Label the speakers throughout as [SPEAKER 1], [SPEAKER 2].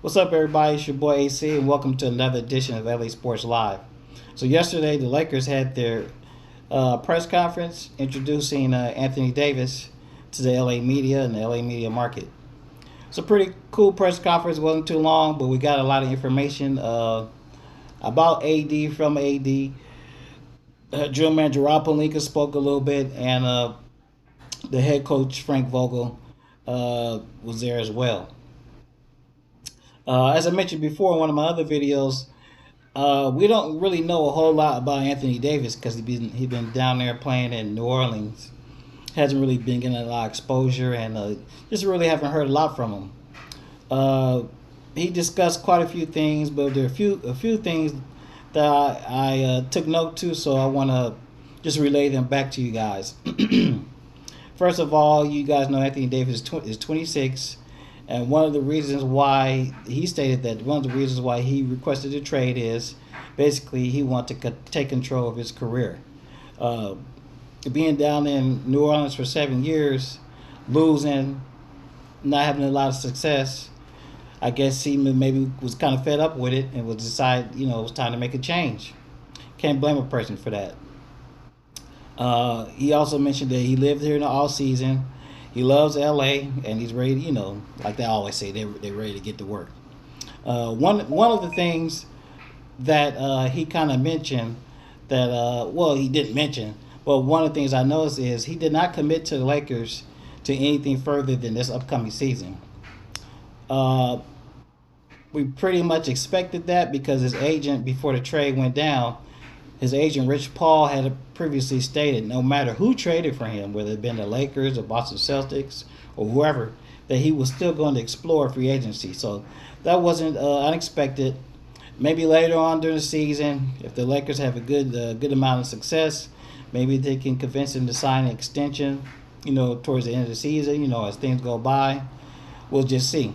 [SPEAKER 1] What's up, everybody? It's your boy AC, and welcome to another edition of LA Sports Live. So, yesterday, the Lakers had their press conference introducing Anthony Davis to the LA media and the LA media market. It's a pretty cool press conference. It wasn't too long, but we got a lot of information about AD from AD. Drill manager Rob Pelinka spoke a little bit, and the head coach Frank Vogel was there as well. As I mentioned before in one of my other videos, we don't really know a whole lot about Anthony Davis because he been down there playing in New Orleans. Hasn't really been getting a lot of exposure, and just really haven't heard a lot from him. He discussed quite a few things, but there are a few things that I took note to, so I want to just relay them back to you guys. First of all, you guys know Anthony Davis is 26. And one of the reasons why he stated that one of the reasons why he requested a trade is basically he wanted to take control of his career. Uh, Being down in New Orleans for 7 years, losing, not having a lot of success, I guess he maybe was kind of fed up with it and was decided, it was time to make a change. Can't blame a person for that. He also mentioned that he lived here in the all season. He loves LA, and he's ready. Like they always say, they're ready to get to work. One of the things that he kind of mentioned that well, he didn't mention, but one of the things I noticed is he did not commit to the Lakers to anything further than this upcoming season. Uh, we pretty much expected that because his agent, before the trade went down, his agent Rich Paul had previously stated no matter who traded for him, whether it been the Lakers or Boston Celtics or whoever, that he was still going to explore free agency. So that wasn't unexpected. Maybe later on during the season, if the Lakers have a good amount of success, maybe they can convince him to sign an extension. Towards the end of the season. As things go by, we'll just see.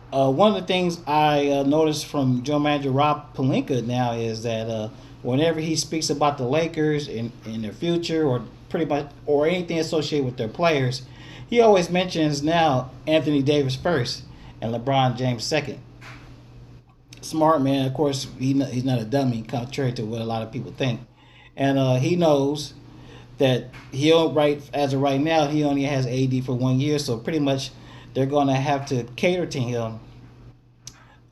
[SPEAKER 1] One of the things I noticed from Joe manager Rob Pelinka now is that whenever he speaks about the Lakers in their future or pretty much or anything associated with their players, he always mentions now Anthony Davis first and LeBron James second. Smart man, of course, he's not a dummy, contrary to what a lot of people think, and he knows that he'll right as of right now he only has AD for 1 year, so pretty much they're going to have to cater to him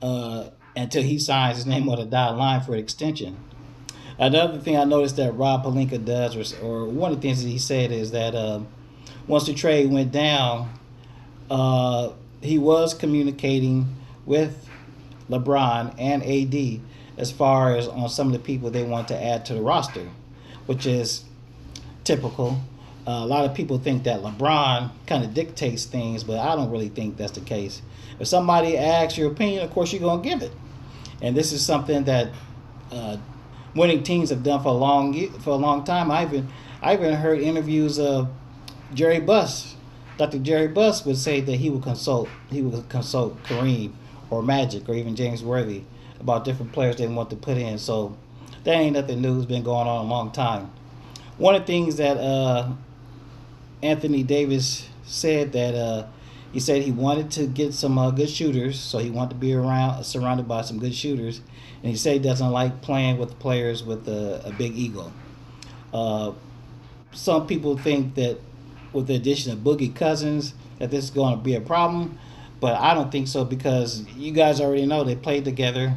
[SPEAKER 1] until he signs his name on the dotted line for an extension. Another thing I noticed that Rob Pelinka does, or one of the things that he said, is that once the trade went down, he was communicating with LeBron and AD as far as on some of the people they want to add to the roster, which is typical. A lot of people think that LeBron kind of dictates things, but I don't really think that's the case. If somebody asks your opinion, of course you're going to give it. And this is something that winning teams have done for a long time. I even heard interviews of Jerry Buss. Dr. Jerry Buss would say that he would consult Kareem or Magic or even James Worthy about different players they want to put in. So that ain't nothing new. It's been going on a long time. One of the things that Anthony Davis said that he said he wanted to get some good shooters, so he wanted to be surrounded by some good shooters, and he said he doesn't like playing with players with a big ego. Uh, some people think that with the addition of Boogie Cousins that this is going to be a problem, but I don't think so because you guys already know they played together.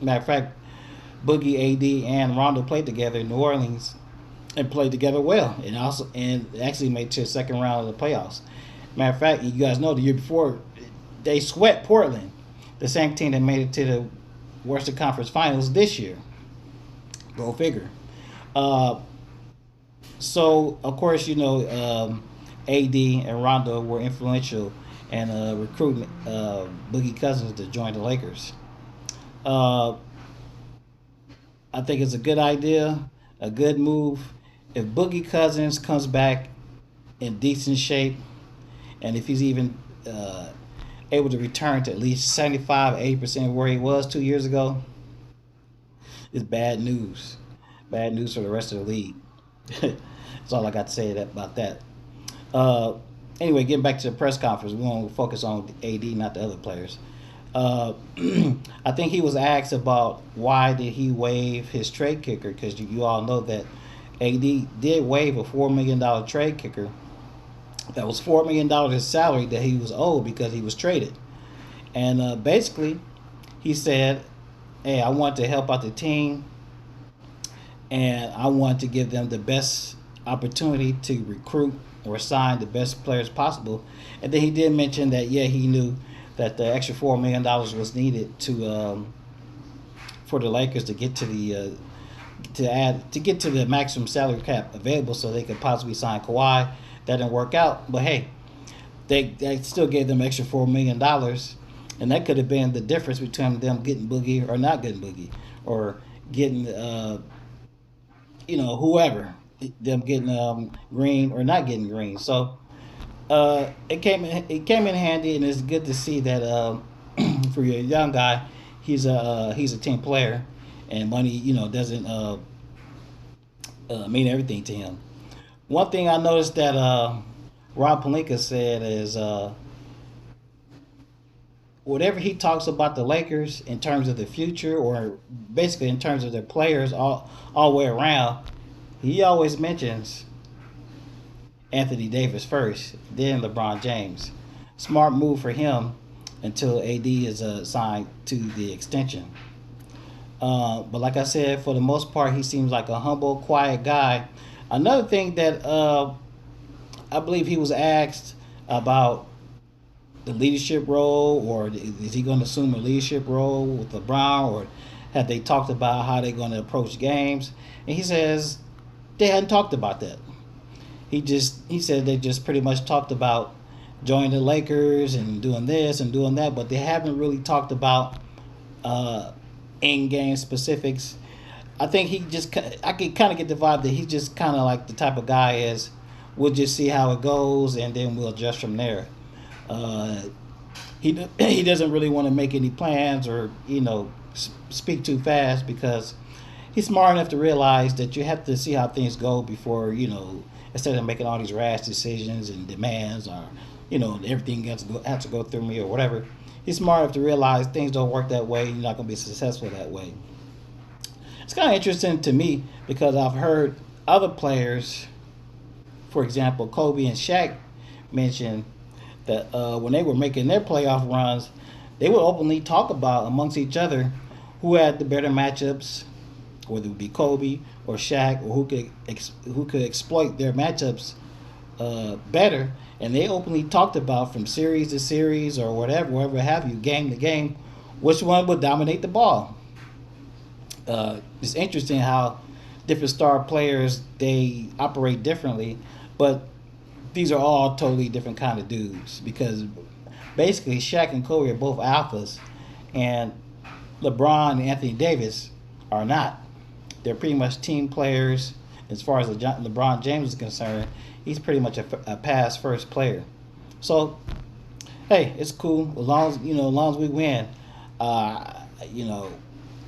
[SPEAKER 1] Matter of fact, Boogie, AD, and Rondo played together in New Orleans and played together well, and actually made it to the second round of the playoffs. Matter of fact, you guys know the year before they swept Portland, the same team that made it to the Western Conference Finals this year. Go figure. Uh, so of course AD and Rondo were influential in recruiting Boogie Cousins to join the Lakers. Uh, I think it's a good idea, a good move. If Boogie Cousins comes back in decent shape, and if he's even able to return to at least 75, 80% where he was 2 years ago, it's bad news. Bad news for the rest of the league. That's all I got to say about that. Uh, anyway, getting back to the press conference, we want to focus on AD, not the other players. Uh, I think he was asked about why did he waive his trade kicker, because you all know that AD did waive a $4 million trade kicker. That was $4 million his salary that he was owed because he was traded. And basically, he said, "Hey, I want to help out the team, and I want to give them the best opportunity to recruit or sign the best players possible." And then he did mention that yeah, he knew that the extra $4 million was needed to for the Lakers to get to the to get to the maximum salary cap available, so they could possibly sign Kawhi. That didn't work out, but hey, they still gave them extra $4 million, and that could have been the difference between them getting Boogie or not getting Boogie, or getting whoever, them getting Green or not getting Green. So it came in handy, and it's good to see that for your young guy, he's a team player, and money doesn't mean everything to him. One thing I noticed that Rob Pelinka said is whatever he talks about the Lakers in terms of the future, or basically in terms of their players all the way around, he always mentions Anthony Davis first, then LeBron James. Smart move for him until AD is signed to the extension. But like I said, for the most part, he seems like a humble, quiet guy. Another thing that I believe he was asked about the leadership role, or is he going to assume a leadership role with LeBron, or have they talked about how they're going to approach games? And he says they hadn't talked about that. He said they just pretty much talked about joining the Lakers and doing this and doing that, but they haven't really talked about in game specifics. I think I can kind of get the vibe that he's just kind of like the type of guy is, we'll just see how it goes and then we'll adjust from there. Uh, he doesn't really want to make any plans, or speak too fast, because he's smart enough to realize that you have to see how things go before, instead of making all these rash decisions and demands, or everything has to go through me or whatever. He's smart enough to realize things don't work that way. You're not going to be successful that way. It's kind of interesting to me because I've heard other players, for example, Kobe and Shaq, mention that when they were making their playoff runs, they would openly talk about amongst each other who had the better matchups, whether it would be Kobe or Shaq, or who could exploit their matchups better. And they openly talked about, from series to series or whatever have you, game to game, which one would dominate the ball. It's interesting how different star players, they operate differently, but these are all totally different kind of dudes, because basically Shaq and Kobe are both alphas, and LeBron and Anthony Davis are not. They're pretty much team players. As far as LeBron James is concerned, he's pretty much a pass first player. So, hey, it's cool as long as we win. You know,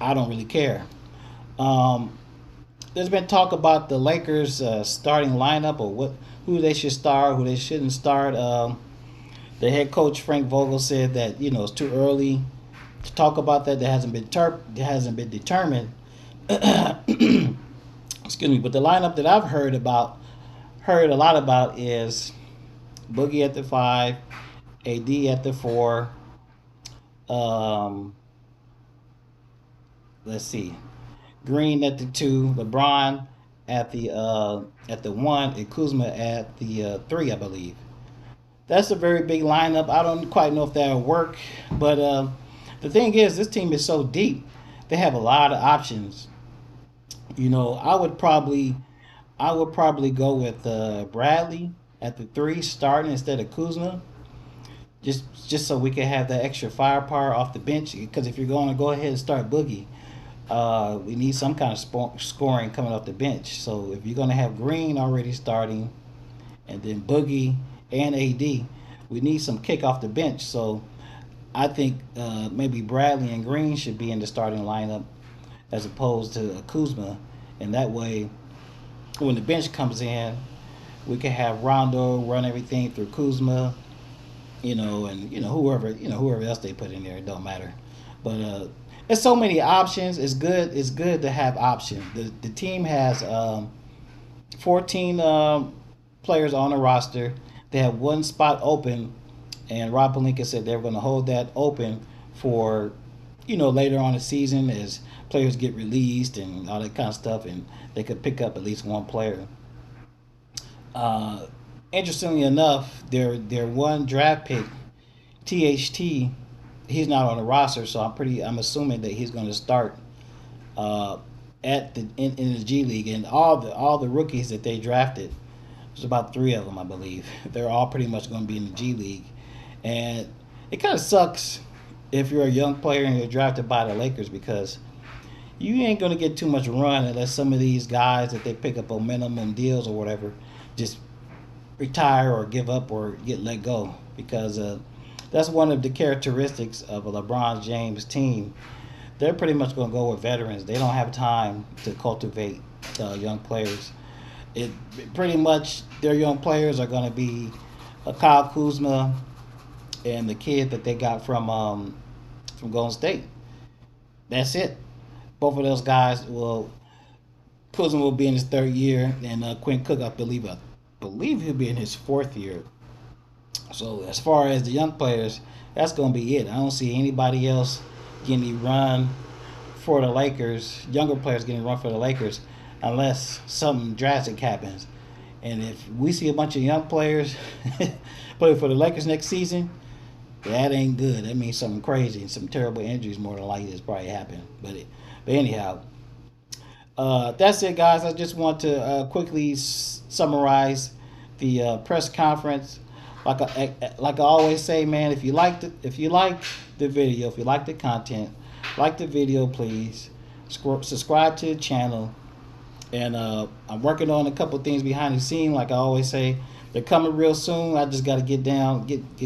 [SPEAKER 1] I don't really care. Um, there's been talk about the Lakers starting lineup, or who they should start, who they shouldn't start. The head coach Frank Vogel said that it's too early to talk about that. That hasn't been determined. Excuse me. But the lineup that I've heard a lot about is Boogie at the 5, AD at the 4. Um, let's see, Green at the 2, LeBron at the 1, and Kuzma at the 3, I believe. That's a very big lineup. I don't quite know if that'll work, but the thing is, this team is so deep. They have a lot of options. I would probably go with Bradley at the 3 starting instead of Kuzma, just so we can have that extra firepower off the bench. Because if you're going to go ahead and start Boogie, we need some kind of scoring coming off the bench. So if you're going to have Green already starting, and then Boogie and AD, we need some kick off the bench. So I think maybe Bradley and Green should be in the starting lineup as opposed to Kuzma, and that way, when the bench comes in, we can have Rondo run everything through Kuzma, And whoever else they put in there, it don't matter. But there's so many options. It's good. It's good to have options. The team has 14 players on the roster. They have one spot open, and Rob Pelinka said they're going to hold that open for later on the season as players get released and all that kind of stuff, and they could pick up at least one player. Uh, Interestingly enough, their one draft pick, THT, he's not on the roster, so I'm assuming that he's going to start uh, in the G League, and all the rookies that they drafted. There's about three of them, I believe. They're all pretty much going to be in the G League, and it kind of sucks if you're a young player and you're drafted by the Lakers because you ain't going to get too much run unless some of these guys that they pick up on minimum deals or whatever just retire or give up or get let go because that's one of the characteristics of a LeBron James team. They're pretty much going to go with veterans. They don't have time to cultivate young players. It pretty much their young players are going to be Kyle Kuzma and the kid that they got from Golden State. That's it. Both of those guys will. Kuzma will be in his third year, and Quinn Cook, I believe he'll be in his fourth year. So as far as the young players, that's going to be it. I don't see anybody else getting a run for the Lakers. Younger players getting a run for the Lakers, unless something drastic happens. And if we see a bunch of young players play for the Lakers next season, that ain't good. That means something crazy, some terrible injuries more than likely is probably happening. But anyhow, that's it, guys. I just want to quickly summarize the press conference. Like I always say, man, if you like the video, if you like the content, like the video, please subscribe to the channel. And I'm working on a couple things behind the scene. Like I always say, they're coming real soon. I just got to get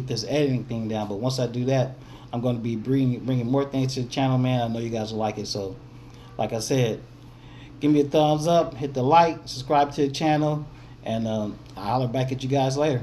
[SPEAKER 1] this editing thing down. But once I do that, I'm going to be bringing more things to the channel, man. I know you guys will like it. So, like I said, give me a thumbs up, hit the like, subscribe to the channel, and I'll holler back at you guys later.